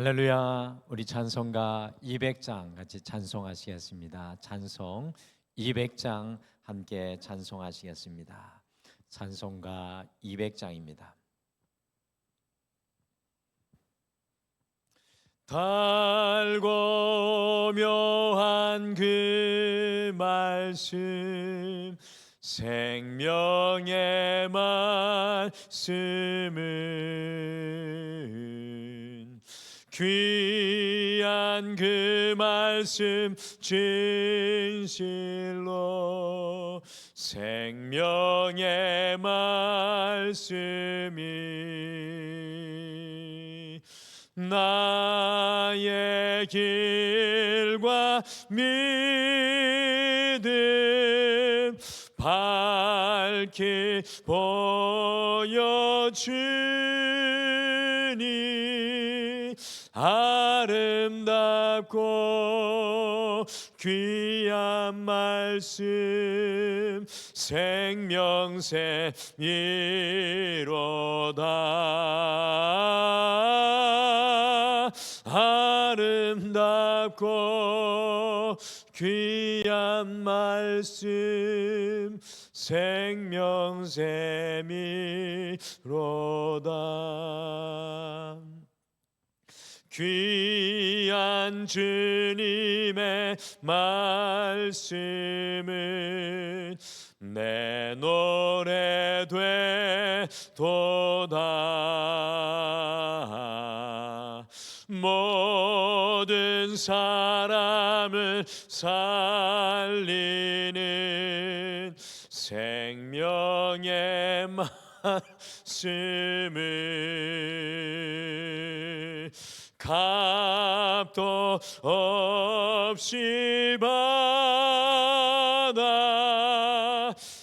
할렐루야. 우리 찬송가 200장 같이 찬송하시겠습니다. 찬송 200장 함께 찬송하시겠습니다. 찬송가 200장입니다. 달고 묘한 그 말씀, 생명의 말씀은 귀한 그 말씀 진실로, 생명의 말씀이 나의 길과 믿음 밝히 보여주니, 아름답고 귀한 말씀 생명샘이로다. 아름답고 귀한 말씀 생명샘이로다. 귀한 주님의 말씀은 내 노래 되도다. 모든 사람을 살리는 생명의 말씀을 값도 없이 받아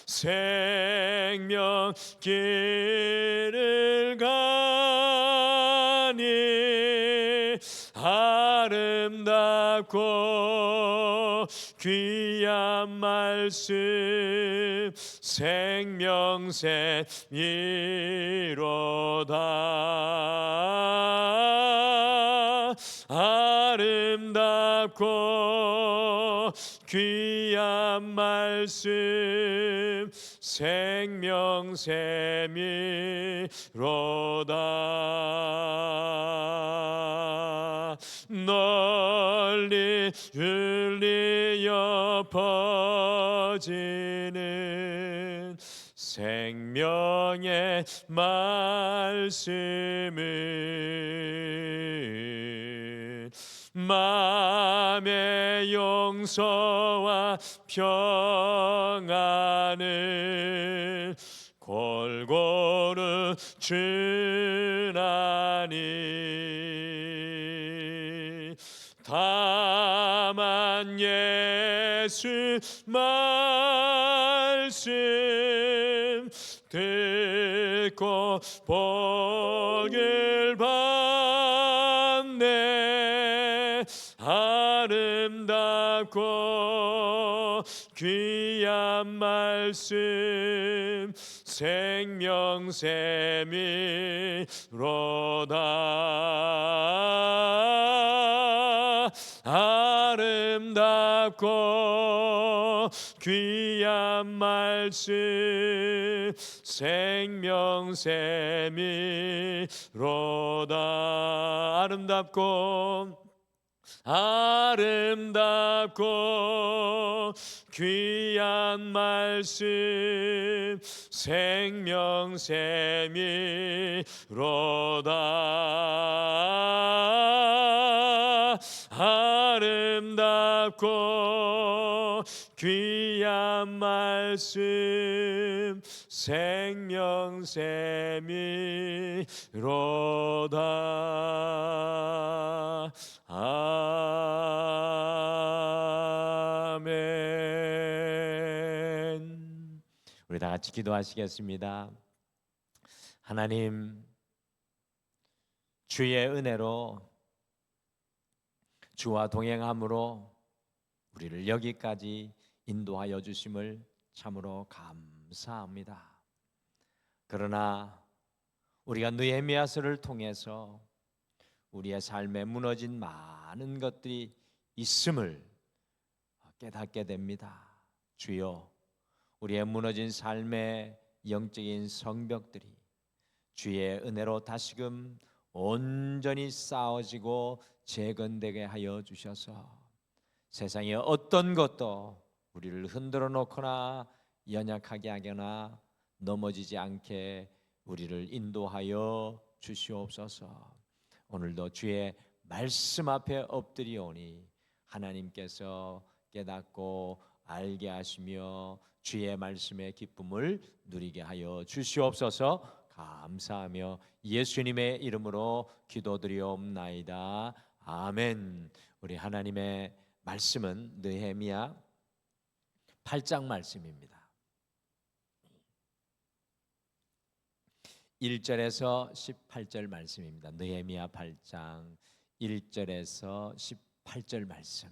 생명 길을 가니, 아름답고 귀한 말씀 생명샘이로다. 아름답고 귀한 말씀 생명샘이로다. 널리 울리어 퍼지는 생명의 말씀은 마음의 용서와 평안을 골고루 주나니, 다만 예수 말씀 듣고 복을 받네. 아름답고 귀한 말씀 생명샘이로다. 아름답고 귀한 말씀 생명샘이로다. 아름답고 귀한 말씀 생명샘이로다. 아름답고 귀한 말씀 생명샘이로다. 아멘. 우리 다 같이 기도하시겠습니다. 하나님, 주의 은혜로, 주와 동행함으로 우리를 여기까지 인도하여 주심을 참으로 감사합니다. 그러나 우리가 느헤미야서를 통해서 우리의 삶에 무너진 많은 것들이 있음을 깨닫게 됩니다. 주여, 우리의 무너진 삶의 영적인 성벽들이 주의 은혜로 다시금 온전히 쌓아지고 재건되게 하여 주셔서 세상의 어떤 것도 우리를 흔들어 놓거나 연약하게 하거나 넘어지지 않게 우리를 인도하여 주시옵소서. 오늘도 주의 말씀 앞에 엎드리오니 하나님께서 깨닫고 알게 하시며 주의 말씀의 기쁨을 누리게 하여 주시옵소서. 감사하며 예수님의 이름으로 기도드리옵나이다. 아멘. 우리 하나님의 말씀은 느헤미야 8장 말씀입니다. 1절에서 18절 말씀입니다. 느헤미야 8장 1절에서 18절 말씀.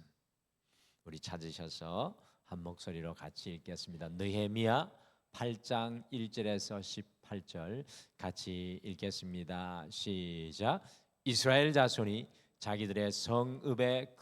우리 찾으셔서 한 목소리로 같이 읽겠습니다. 느헤미야 8장 1절에서 18절 같이 읽겠습니다. 시작. 이스라엘 자손이 자기들의 성읍에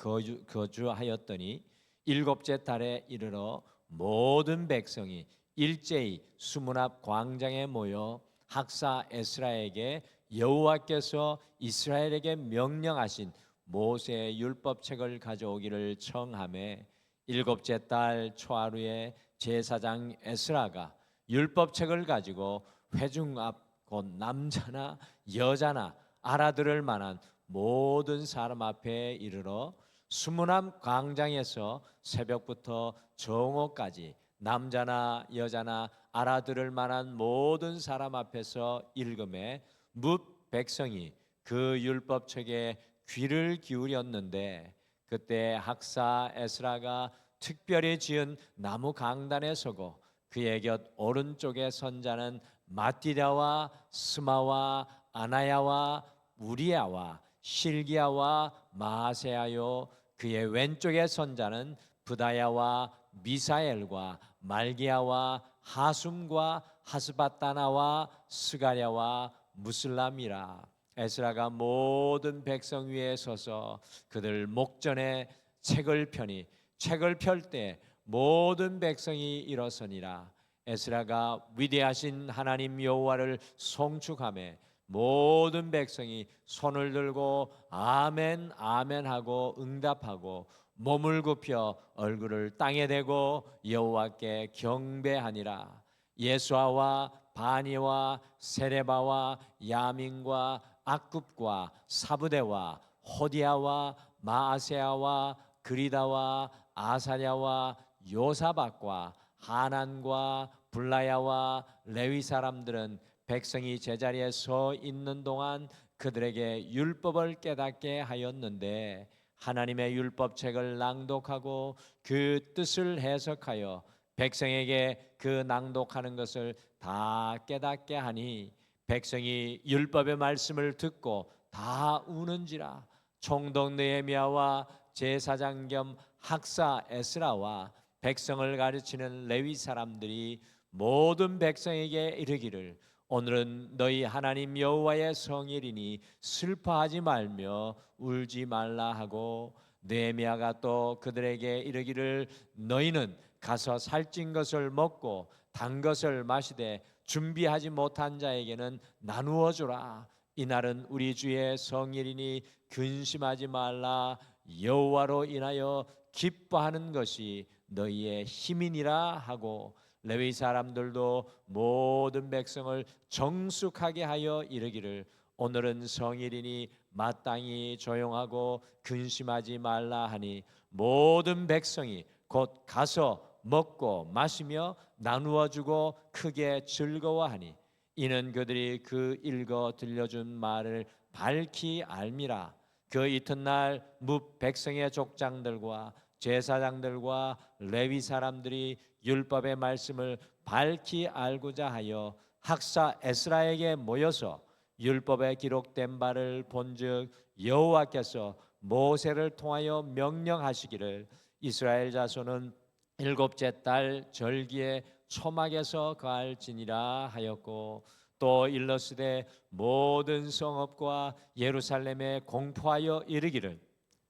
거주하였더니 일곱째 달에 이르러 모든 백성이 일제히 수문 앞 광장에 모여 학사 에스라에게 여호와께서 이스라엘에게 명령하신 모세의 율법책을 가져오기를 청하매 일곱째 달 초하루에 제사장 에스라가 율법책을 가지고 회중 앞 곧 남자나 여자나 알아들을 만한 모든 사람 앞에 이르러 수문 앞 광장에서 새벽부터 정오까지 남자나 여자나 알아들을 만한 모든 사람 앞에서 읽음에 뭇 백성이 그 율법책에 귀를 기울였는데 그때 학사 에스라가 특별히 지은 나무 강단에 서고 그의 곁 오른쪽에 선 자는 마띠다와 스마와 아나야와 우리야와 실기야와 마세야요 그의 왼쪽에 선 자는 부다야와 미사엘과 말기야와 하숨과 하스바따나와 스가랴와 무슬람이라. 에스라가 모든 백성 위에 서서 그들 목전에 책을 펴니 책을 펼 때 모든 백성이 일어서니라. 에스라가 위대하신 하나님 여호와를 송축하며 모든 백성이 손을 들고 아멘 아멘 하고 응답하고 몸을 굽혀 얼굴을 땅에 대고 여호와께 경배하니라. 예수아와 바니와 세레바와 야민과 악굽과 사부대와 호디아와 마아세아와 그리다와 아사랴와 요사박과 하난과 블라야와 레위 사람들은 백성이 제자리에 서 있는 동안 그들에게 율법을 깨닫게 하였는데 하나님의 율법책을 낭독하고 그 뜻을 해석하여 백성에게 그 낭독하는 것을 다 깨닫게 하니 백성이 율법의 말씀을 듣고 다 우는지라. 총독 느헤미야와 제사장 겸 학사 에스라와 백성을 가르치는 레위 사람들이 모든 백성에게 이르기를 오늘은 너희 하나님 여호와의 성일이니 슬퍼하지 말며 울지 말라 하고 느헤미야가 또 그들에게 이르기를 너희는 가서 살찐 것을 먹고 단 것을 마시되 준비하지 못한 자에게는 나누어 주라. 이날은 우리 주의 성일이니 근심하지 말라. 여호와로 인하여 기뻐하는 것이 너희의 힘이니라 하고 레위 사람들도 모든 백성을 정숙하게 하여 이르기를 오늘은 성일이니 마땅히 조용하고 근심하지 말라 하니 모든 백성이 곧 가서 먹고 마시며 나누어 주고 크게 즐거워하니 이는 그들이 그 읽어 들려준 말을 밝히 알미라. 그 이튿날 뭇 백성의 족장들과 제사장들과 레위 사람들이 율법의 말씀을 밝히 알고자 하여 학사 에스라에게 모여서 율법에 기록된 바를 본즉 여호와께서 모세를 통하여 명령하시기를 이스라엘 자손은 일곱째 달 절기에 초막에서 거할지니라 하였고 또 일러스되 모든 성읍과 예루살렘에 공포하여 이르기를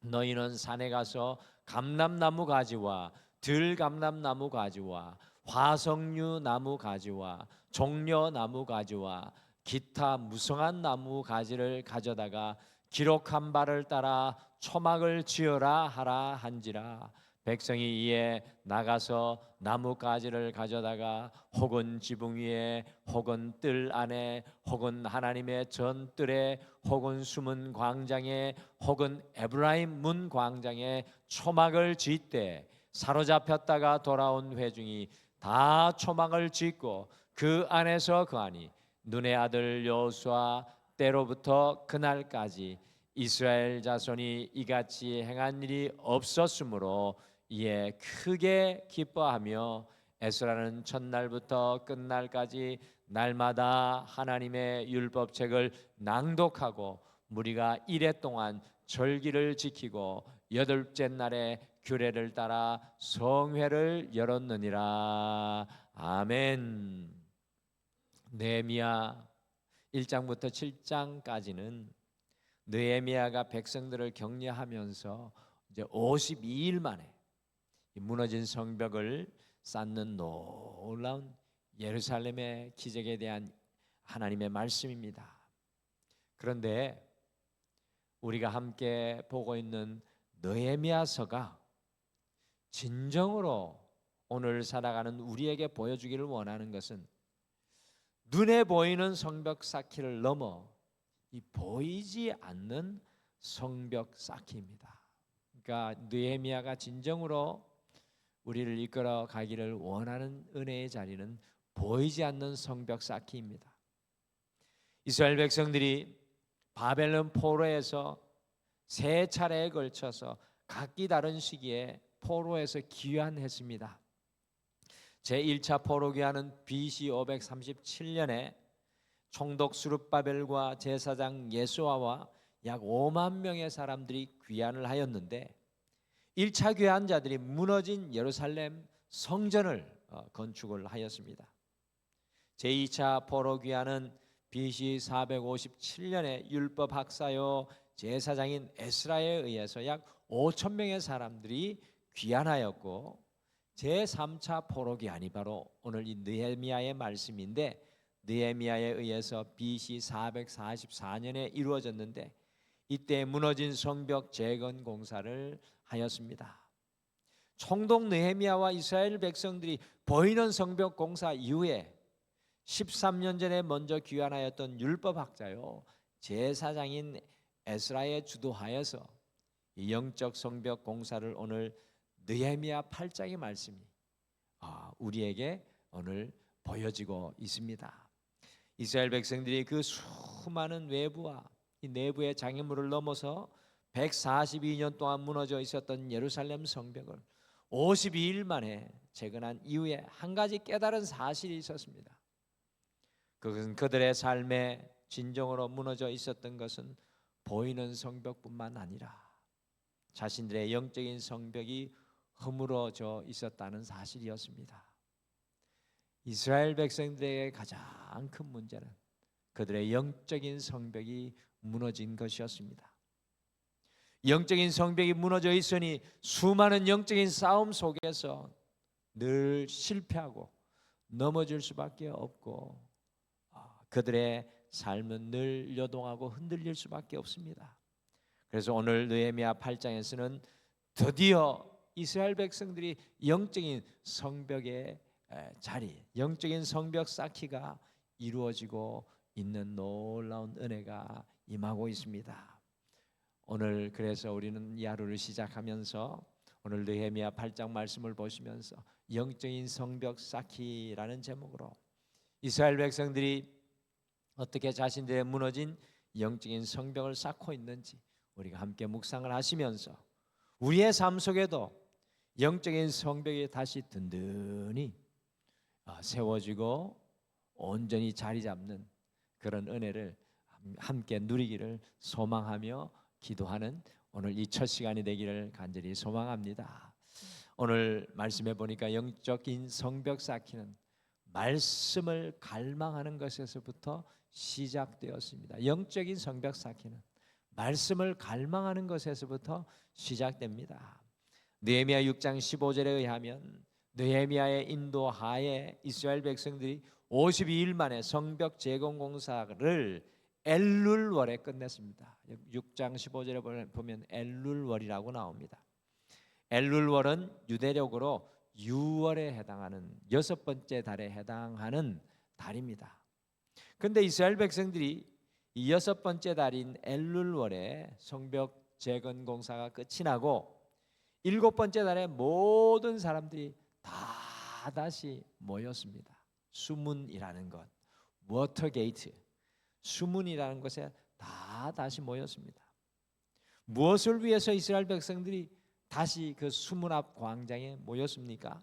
너희는 산에 가서 감람나무 가지와 들감람나무 가지와 화석류 나무 가지와 종려나무 가지와 기타 무성한 나무 가지를 가져다가 기록한 바를 따라 초막을 지어라 하라 한지라. 백성이 이에 나가서 나무 가지를 가져다가 혹은 지붕 위에 혹은 뜰 안에 혹은 하나님의 전뜰에 혹은 숨은 광장에 혹은 에브라임 문 광장에 초막을 짓되 사로잡혔다가 돌아온 회중이 다 초막을 짓고 그 안에서 거하니 눈의 아들 여호수아 때로부터 그날까지 이스라엘 자손이 이같이 행한 일이 없었으므로 이에 크게 기뻐하며 에스라는 첫날부터 끝날까지 날마다 하나님의 율법책을 낭독하고 무리가 이레 동안 절기를 지키고 여덟째 날에 규례를 따라 성회를 열었느니라. 아멘. 느헤미야 1장부터 7장까지는 느헤미야가 백성들을 격려하면서 이제 52일 만에 무너진 성벽을 쌓는 놀라운 예루살렘의 기적에 대한 하나님의 말씀입니다. 그런데 우리가 함께 보고 있는 느헤미야서가 진정으로 오늘 살아가는 우리에게 보여주기를 원하는 것은 눈에 보이는 성벽 쌓기를 넘어 이 보이지 않는 성벽 쌓기입니다. 그러니까 느헤미야가 진정으로 우리를 이끌어 가기를 원하는 은혜의 자리는 보이지 않는 성벽 쌓기입니다. 이스라엘 백성들이 바벨론 포로에서 세 차례에 걸쳐서 각기 다른 시기에 포로에서 귀환했습니다. 제1차 포로 귀환은 BC 537년에 총독 스룹바벨과 제사장 예수아와 약 5만 명의 사람들이 귀환을 하였는데 1차 귀환자들이 무너진 예루살렘 성전을 건축을 하였습니다. 제2차 포로 귀환은 BC 457년에 율법 학사요 제사장인 에스라에 의해서 약 5천 명의 사람들이 귀환하였고 제3차 포로 귀환이 바로 오늘 이 느헤미야의 말씀인데 느헤미야에 의해서 BC 444년에 이루어졌는데 이때 무너진 성벽 재건 공사를 하였습니다. 총독 느헤미야와 이스라엘 백성들이 보이는 성벽 공사 이후에 13년 전에 먼저 귀환하였던 율법학자요 제사장인 에스라에 주도하여서 이 영적 성벽 공사를 오늘 느헤미야 8장의 말씀이 우리에게 오늘 보여지고 있습니다. 이스라엘 백성들이 그 수많은 외부와 이 내부의 장애물을 넘어서 142년 동안 무너져 있었던 예루살렘 성벽을 52일 만에 재건한 이후에 한 가지 깨달은 사실이 있었습니다. 그것은 그들의 삶에 진정으로 무너져 있었던 것은 보이는 성벽뿐만 아니라 자신들의 영적인 성벽이 허물어져 있었다는 사실이었습니다. 이스라엘 백성들에게 가장 큰 문제는 그들의 영적인 성벽이 무너진 것이었습니다. 영적인 성벽이 무너져 있으니 수많은 영적인 싸움 속에서 늘 실패하고 넘어질 수밖에 없고 그들의 삶은 늘 요동하고 흔들릴 수밖에 없습니다. 그래서 오늘 느헤미야 8장에서는 드디어 이스라엘 백성들이 영적인 성벽의 자리, 영적인 성벽 쌓기가 이루어지고 있는 놀라운 은혜가 임하고 있습니다. 오늘 그래서 우리는 이 하루를 시작하면서 오늘 느헤미야 8장 말씀을 보시면서 영적인 성벽 쌓기라는 제목으로 이스라엘 백성들이 어떻게 자신들의 무너진 영적인 성벽을 쌓고 있는지 우리가 함께 묵상을 하시면서 우리의 삶 속에도 영적인 성벽이 다시 든든히 세워지고 온전히 자리 잡는 그런 은혜를 함께 누리기를 소망하며 기도하는 오늘 이 첫 시간이 되기를 간절히 소망합니다. 오늘 말씀해 보니까 영적인 성벽 쌓기는 말씀을 갈망하는 것에서부터 시작되었습니다. 영적인 성벽 쌓기는 말씀을 갈망하는 것에서부터 시작됩니다. 느헤미야 6장 15절에 의하면 느헤미야의 인도하에 이스라엘 백성들이 52일 만에 성벽 재건 공사를 엘룰월에 끝냈습니다. 6장 15절에 보면 엘룰월이라고 나옵니다. 엘룰월은 유대력으로 6월에 해당하는 여섯 번째 달에 해당하는 달입니다. 그런데 이스라엘 백성들이 이 여섯 번째 달인 엘룰월에 성벽 재건 공사가 끝이 나고 일곱 번째 달에 모든 사람들이 다 다시 모였습니다. 수문이라는 것, 워터게이트, 수문이라는 곳에 다 다시 모였습니다. 무엇을 위해서 이스라엘 백성들이 다시 그 수문 앞 광장에 모였습니까?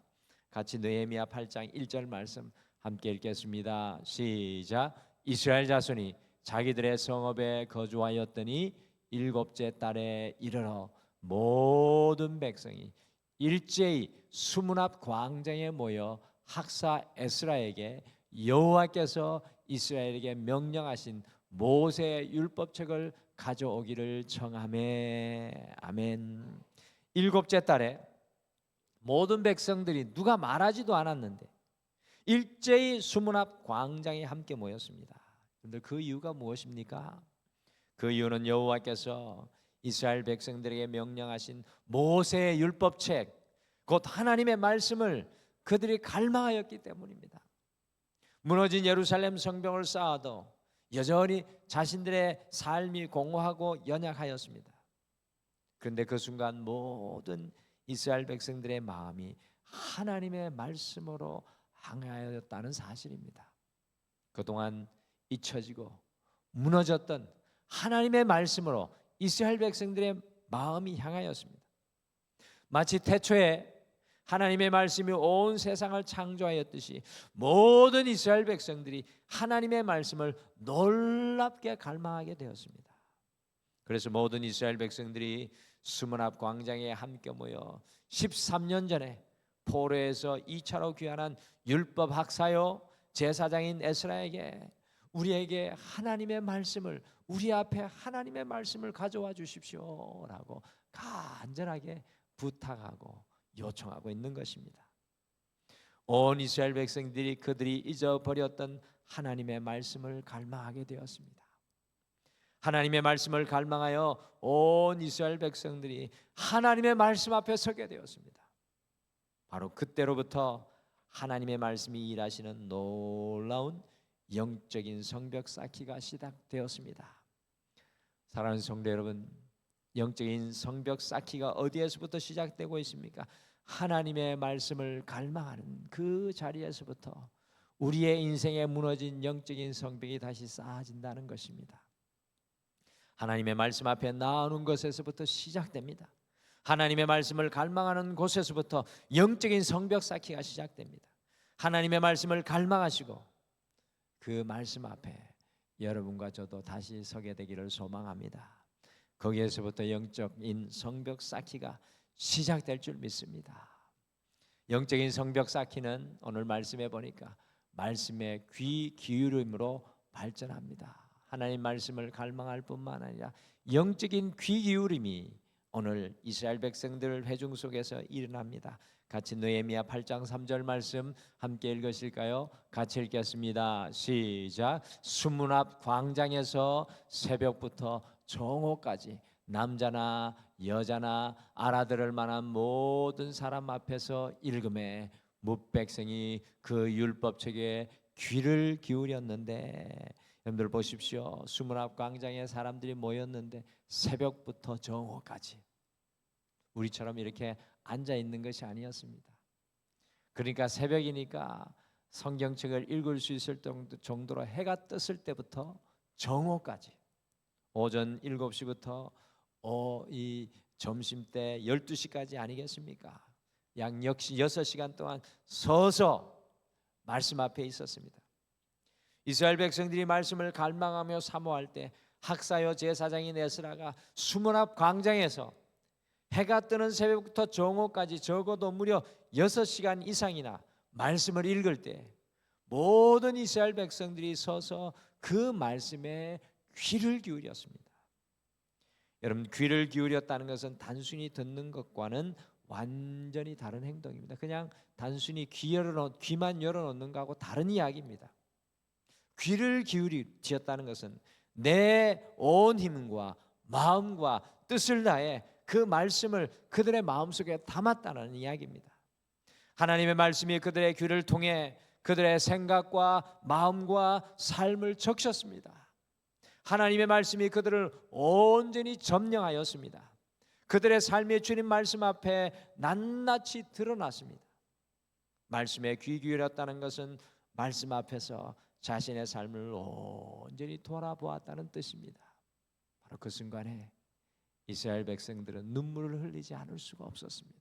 같이 느헤미야 8장 1절 말씀 함께 읽겠습니다. 시작. 이스라엘 자손이 자기들의 성읍에 거주하였더니 일곱째 달에 이르러 모든 백성이 일제히 수문 앞 광장에 모여 학사 에스라에게 여호와께서 이스라엘에게 명령하신 모세의 율법책을 가져오기를 청하매. 아멘. 일곱째 달에 모든 백성들이 누가 말하지도 않았는데 일제히 수문 앞 광장에 함께 모였습니다. 그런데 그 이유가 무엇입니까? 그 이유는 여호와께서 이스라엘 백성들에게 명령하신 모세의 율법책, 곧 하나님의 말씀을 그들이 갈망하였기 때문입니다. 무너진 예루살렘 성벽을 쌓아도 여전히 자신들의 삶이 공허하고 연약하였습니다. 그런데 그 순간 모든 이스라엘 백성들의 마음이 하나님의 말씀으로 향하였다는 사실입니다. 그동안 잊혀지고 무너졌던 하나님의 말씀으로 이스라엘 백성들의 마음이 향하였습니다. 마치 태초에 하나님의 말씀이 온 세상을 창조하였듯이 모든 이스라엘 백성들이 하나님의 말씀을 놀랍게 갈망하게 되었습니다. 그래서 모든 이스라엘 백성들이 수문 앞 광장에 함께 모여 13년 전에 포로에서 2차로 귀환한 율법 학사요 제사장인 에스라에게 우리에게 하나님의 말씀을, 우리 앞에 하나님의 말씀을 가져와 주십시오라고 간절하게 부탁하고 요청하고 있는 것입니다. 온 이스라엘 백성들이 그들이 잊어버렸던 하나님의 말씀을 갈망하게 되었습니다. 하나님의 말씀을 갈망하여 온 이스라엘 백성들이 하나님의 말씀 앞에 서게 되었습니다. 바로 그때로부터 하나님의 말씀이 일하시는 놀라운 영적인 성벽 쌓기가 시작되었습니다. 사랑하는 성도 여러분, 영적인 성벽 쌓기가 어디에서부터 시작되고 있습니까? 하나님의 말씀을 갈망하는 그 자리에서부터 우리의 인생에 무너진 영적인 성벽이 다시 쌓아진다는 것입니다. 하나님의 말씀 앞에 나오는 것에서부터 시작됩니다. 하나님의 말씀을 갈망하는 곳에서부터 영적인 성벽 쌓기가 시작됩니다. 하나님의 말씀을 갈망하시고 그 말씀 앞에 여러분과 저도 다시 서게 되기를 소망합니다. 거기에서부터 영적인 성벽 쌓기가 시작될 줄 믿습니다. 영적인 성벽 쌓기는 오늘 말씀해 보니까 말씀에 귀 기울임으로 발전합니다. 하나님 말씀을 갈망할 뿐만 아니라 영적인 귀 기울임이 오늘 이스라엘 백성들 회중 속에서 일어납니다. 같이 느헤미야 8장 3절 말씀 함께 읽으실까요? 같이 읽겠습니다. 시작. 수문 앞 광장에서 새벽부터 정오까지 남자나 여자나 알아들을 만한 모든 사람 앞에서 읽음에 뭇백성이 그 율법책에 귀를 기울였는데, 여러분들 보십시오. 수문 앞 광장에 사람들이 모였는데 새벽부터 정오까지 우리처럼 이렇게 앉아 있는 것이 아니었습니다. 그러니까 새벽이니까 성경책을 읽을 수 있을 정도로 해가 떴을 때부터 정오까지, 오전 7시부터 이 점심때 12시까지 아니겠습니까? 약 역시 6시간 동안 서서 말씀 앞에 있었습니다. 이스라엘 백성들이 말씀을 갈망하며 사모할 때 학사요 제사장인 에스라가 수문 앞 광장에서 해가 뜨는 새벽부터 정오까지 적어도 무려 6시간 이상이나 말씀을 읽을 때 모든 이스라엘 백성들이 서서 그 말씀에 귀를 기울였습니다. 여러분, 귀를 기울였다는 것은 단순히 듣는 것과는 완전히 다른 행동입니다. 그냥 단순히 귀만 열어놓는 것하고 다른 이야기입니다. 귀를 기울였다는 것은 내 온 힘과 마음과 뜻을 다해 그 말씀을 그들의 마음속에 담았다는 이야기입니다. 하나님의 말씀이 그들의 귀를 통해 그들의 생각과 마음과 삶을 적셨습니다. 하나님의 말씀이 그들을 온전히 점령하였습니다. 그들의 삶이 주님 말씀 앞에 낱낱이 드러났습니다. 말씀에 귀 기울였다는 것은 말씀 앞에서 자신의 삶을 온전히 돌아보았다는 뜻입니다. 바로 그 순간에 이스라엘 백성들은 눈물을 흘리지 않을 수가 없었습니다.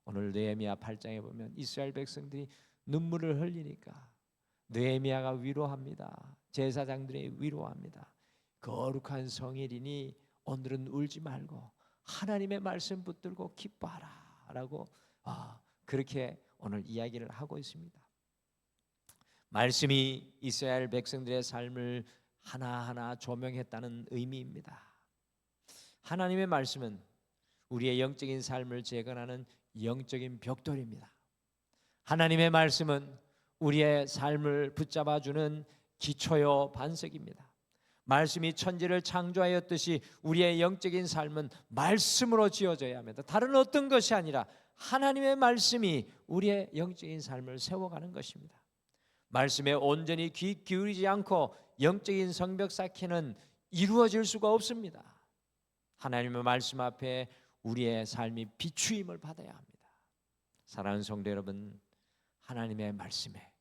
오늘 느헤미야 8장에 보면 이스라엘 백성들이 눈물을 흘리니까 느헤미야가 위로합니다. 제사장들이 위로합니다. 거룩한 성일이니 오늘은 울지 말고 하나님의 말씀 붙들고 기뻐하라 라고 그렇게 오늘 이야기를 하고 있습니다. 말씀이 이스라엘 백성들의 삶을 하나하나 조명했다는 의미입니다. 하나님의 말씀은 우리의 영적인 삶을 재건하는 영적인 벽돌입니다. 하나님의 말씀은 우리의 삶을 붙잡아주는 기초요 반석입니다. 말씀이 천지를 창조하였듯이 우리의 영적인 삶은 말씀으로 지어져야 합니다. 다른 어떤 것이 아니라 하나님의 말씀이 우리의 영적인 삶을 세워가는 것입니다. 말씀에 온전히 귀 기울이지 않고 영적인 성벽 쌓기는 이루어질 수가 없습니다. 하나님의 말씀 앞에 우리의 삶이 비추임을 받아야 합니다. 사랑하는 성도 여러분, 하나님의 말씀에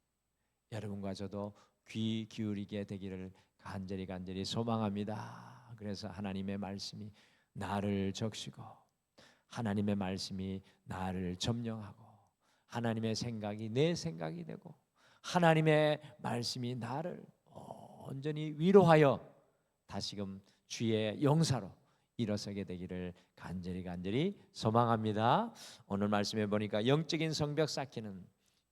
여러분과 저도 귀 기울이게 되기를 간절히 소망합니다. 그래서 하나님의 말씀이 나를 적시고 하나님의 말씀이 나를 점령하고 하나님의 생각이 내 생각이 되고 하나님의 말씀이 나를 온전히 위로하여 다시금 주의 용사로 일어서게 되기를 간절히 소망합니다. 오늘 말씀해 보니까 영적인 성벽 쌓기는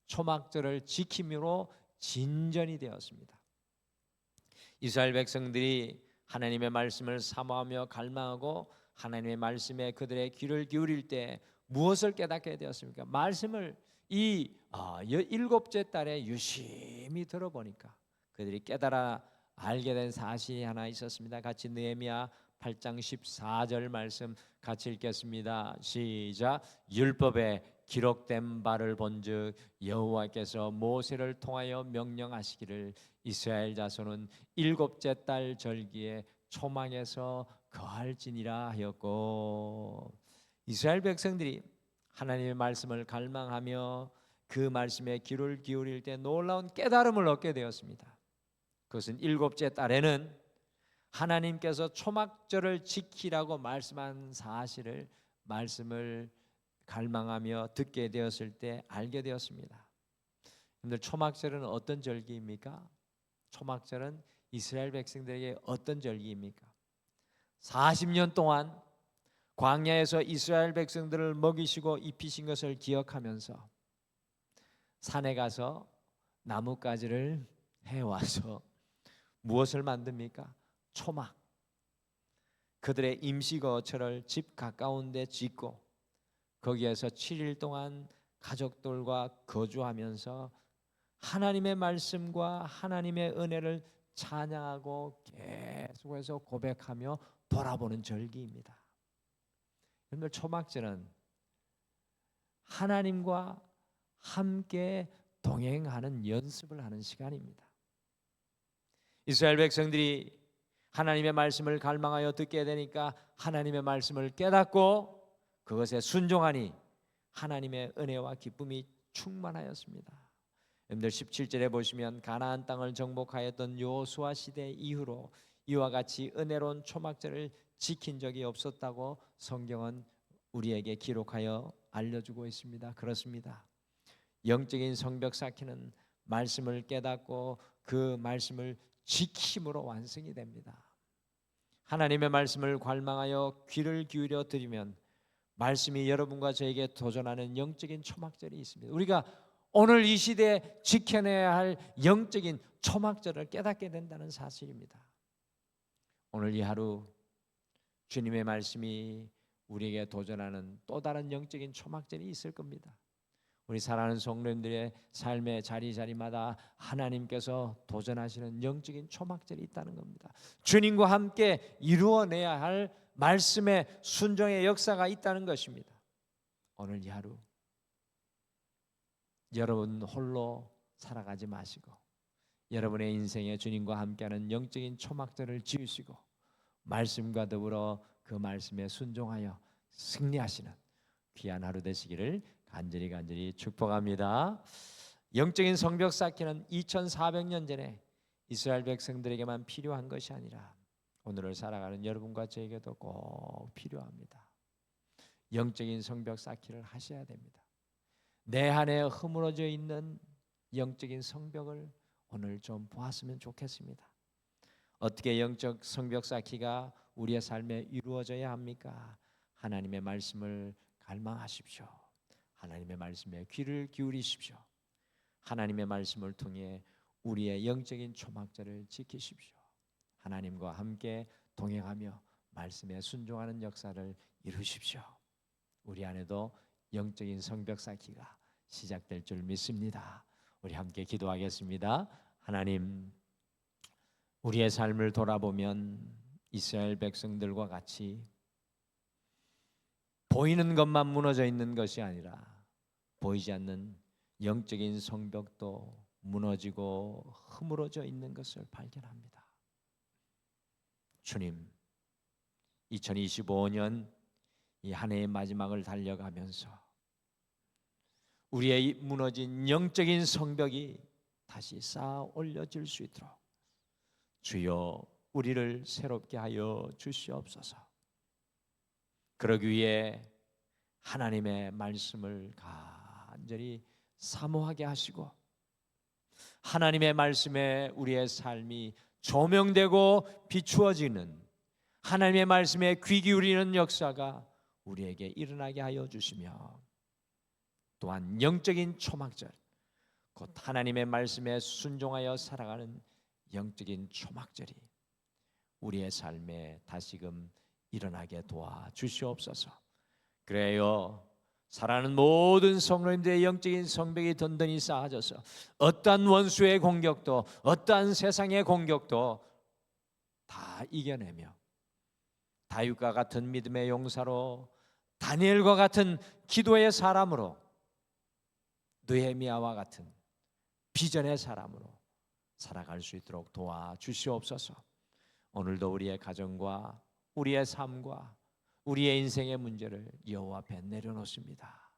초막절을 지킴으로 진전이 되었습니다. 이스라엘 백성들이 하나님의 말씀을 사모하며 갈망하고 하나님의 말씀에 그들의 귀를 기울일 때 무엇을 깨닫게 되었습니까? 말씀을 이 일곱째 달에 유심히 들어보니까 그들이 깨달아 알게 된 사실이 하나 있었습니다. 같이 느헤미야 8장 14절 말씀 같이 읽겠습니다. 시작. 율법에 기록된 바를 본즉 여호와께서 모세를 통하여 명령하시기를 이스라엘 자손은 일곱째 달 절기에 초막에서 거할지니라 하였고, 이스라엘 백성들이 하나님의 말씀을 갈망하며 그 말씀에 귀를 기울일 때 놀라운 깨달음을 얻게 되었습니다. 그것은 일곱째 달에는 하나님께서 초막절을 지키라고 말씀한 사실을 말씀을 갈망하며 듣게 되었을 때 알게 되었습니다. 여러분들, 초막절은 어떤 절기입니까? 초막절은 이스라엘 백성들에게 어떤 절기입니까? 40년 동안 광야에서 이스라엘 백성들을 먹이시고 입히신 것을 기억하면서 산에 가서 나뭇가지를 해와서 무엇을 만듭니까? 초막. 그들의 임시거처를 집 가까운 데 짓고 거기에서 7일 동안 가족들과 거주하면서 하나님의 말씀과 하나님의 은혜를 찬양하고 계속해서 고백하며 돌아보는 절기입니다. 여러분들, 초막절은 하나님과 함께 동행하는 연습을 하는 시간입니다. 이스라엘 백성들이 하나님의 말씀을 갈망하여 듣게 되니까 하나님의 말씀을 깨닫고 그것에 순종하니 하나님의 은혜와 기쁨이 충만하였습니다. 여러분들, 17절에 보시면 가나안 땅을 정복하였던 여호수아 시대 이후로 이와 같이 은혜로운 초막절을 지킨 적이 없었다고 성경은 우리에게 기록하여 알려주고 있습니다. 그렇습니다. 영적인 성벽 쌓기는 말씀을 깨닫고 그 말씀을 지킴으로 완성이 됩니다. 하나님의 말씀을 갈망하여 귀를 기울여 드리면 말씀이 여러분과 저에게 도전하는 영적인 초막절이 있습니다. 우리가 오늘 이 시대에 지켜내야 할 영적인 초막절을 깨닫게 된다는 사실입니다. 오늘 이 하루 주님의 말씀이 우리에게 도전하는 또 다른 영적인 초막절이 있을 겁니다. 우리 사랑하는 성도님들의 삶의 자리자리마다 하나님께서 도전하시는 영적인 초막절이 있다는 겁니다. 주님과 함께 이루어내야 할 말씀의 순종의 역사가 있다는 것입니다. 오늘 이 하루 여러분 홀로 살아가지 마시고 여러분의 인생에 주님과 함께하는 영적인 초막절을 지으시고 말씀과 더불어 그 말씀에 순종하여 승리하시는 귀한 하루 되시기를 간절히 축복합니다. 영적인 성벽 쌓기는 2400년 전에 이스라엘 백성들에게만 필요한 것이 아니라 오늘을 살아가는 여러분과 저에게도 꼭 필요합니다. 영적인 성벽 쌓기를 하셔야 됩니다. 내 안에 허물어져 있는 영적인 성벽을 오늘 좀 보았으면 좋겠습니다. 어떻게 영적 성벽 쌓기가 우리의 삶에 이루어져야 합니까? 하나님의 말씀을 갈망하십시오. 하나님의 말씀에 귀를 기울이십시오. 하나님의 말씀을 통해 우리의 영적인 초막절을 지키십시오. 하나님과 함께 동행하며 말씀에 순종하는 역사를 이루십시오. 우리 안에도 영적인 성벽 쌓기가 시작될 줄 믿습니다. 우리 함께 기도하겠습니다. 하나님, 우리의 삶을 돌아보면 이스라엘 백성들과 같이 보이는 것만 무너져 있는 것이 아니라 보이지 않는 영적인 성벽도 무너지고 허물어져 있는 것을 발견합니다. 주님, 2025년 이 한 해의 마지막을 달려가면서 우리의 무너진 영적인 성벽이 다시 쌓아 올려질 수 있도록 주여 우리를 새롭게 하여 주시옵소서. 그러기 위해 하나님의 말씀을 간절히 사모하게 하시고 하나님의 말씀에 우리의 삶이 조명되고 비추어지는 하나님의 말씀에 귀 기울이는 역사가 우리에게 일어나게 하여 주시며 또한 영적인 초막절 곧 하나님의 말씀에 순종하여 살아가는 영적인 초막절이 우리의 삶에 다시금 일어나게 도와 주시옵소서. 그래요 사랑하는 모든 성도님들의 영적인 성벽이 든든히 쌓아져서 어떠한 원수의 공격도 어떠한 세상의 공격도 다 이겨내며 다윗과 같은 믿음의 용사로 다니엘과 같은 기도의 사람으로 느헤미야와 같은 비전의 사람으로 살아갈 수 있도록 도와주시옵소서. 오늘도 우리의 가정과 우리의 삶과 우리의 인생의 문제를 여호와 앞에 내려놓습니다.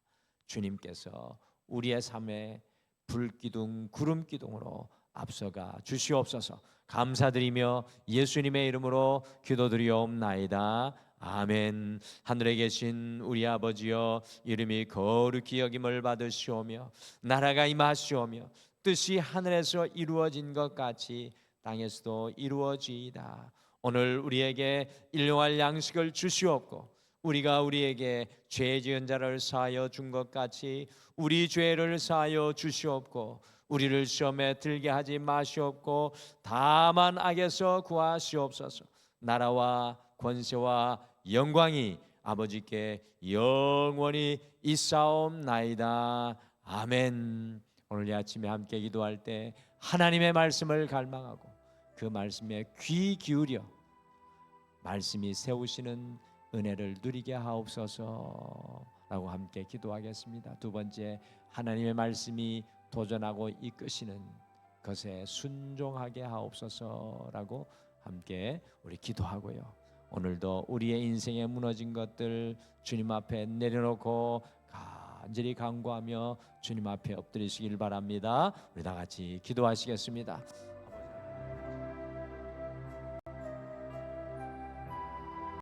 주님께서 우리의 삶에 불기둥 구름기둥으로 앞서가 주시옵소서. 감사드리며 예수님의 이름으로 기도드리옵나이다. 아멘. 하늘에 계신 우리 아버지여, 이름이 거룩히 여김을 받으시오며 나라가 임하시오며 뜻이 하늘에서 이루어진 것 같이 땅에서도 이루어지이다. 오늘 우리에게 일용할 양식을 주시옵고 우리가 우리에게 죄 지은 자를 사하여 준 것 같이 우리 죄를 사하여 주시옵고 우리를 시험에 들게 하지 마시옵고 다만 악에서 구하시옵소서. 나라와 권세와 영광이 아버지께 영원히 있사옵나이다. 아멘. 오늘 이 아침에 함께 기도할 때 하나님의 말씀을 갈망하고 그 말씀에 귀 기울여 말씀이 세우시는 은혜를 누리게 하옵소서라고 함께 기도하겠습니다. 두 번째, 하나님의 말씀이 도전하고 이끄시는 것에 순종하게 하옵소서라고 함께 우리 기도하고요. 오늘도 우리의 인생에 무너진 것들 주님 앞에 내려놓고 간절히 간구하며 주님 앞에 엎드리시길 바랍니다. 우리 다 같이 기도하시겠습니다.